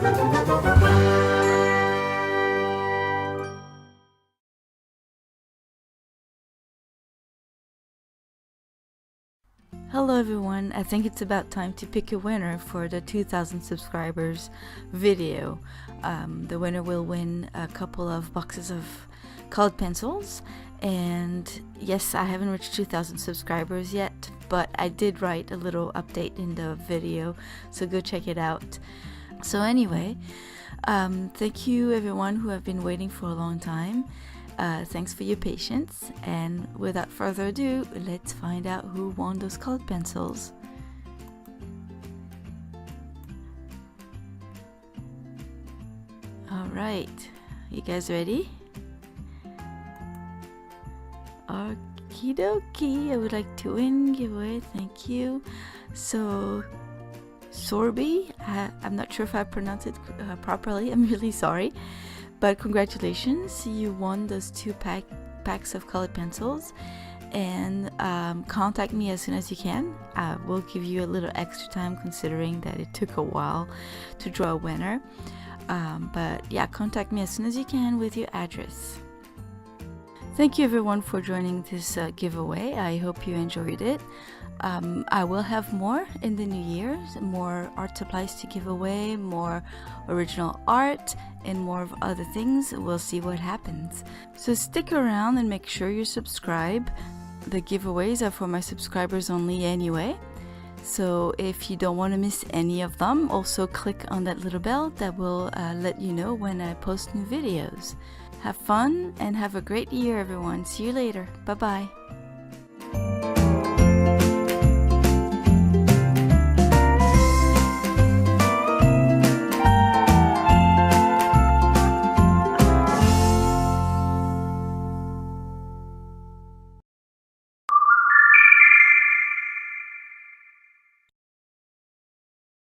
Hello everyone, I think it's about time to pick a winner for the 2000 subscribers video. The winner will win a couple of boxes of colored pencils, and yes, I haven't reached 2000 subscribers yet, but I did write a little update in the video, so go check it out. So anyway, thank you everyone who have been waiting for a long time. Thanks for your patience, and without further ado, let's find out who won those colored pencils. Alright, you guys ready? Okie dokie, I would like to win giveaway, thank you. So, Sorby, I'm not sure if I pronounced it properly, I'm really sorry. But congratulations, you won those two packs of colored pencils, and contact me as soon as you can. We'll give you a little extra time considering that it took a while to draw a winner. But yeah, contact me as soon as you can with your address. Thank you everyone for joining this giveaway. I hope you enjoyed it. I will have more in the new year, more art supplies to give away, more original art, and more of other things. We'll see what happens. So stick around and make sure you subscribe. The giveaways are for my subscribers only anyway. So if you don't want to miss any of them, also click on that little bell that will let you know when I post new videos. Have fun and have a great year everyone. See you later. Bye bye.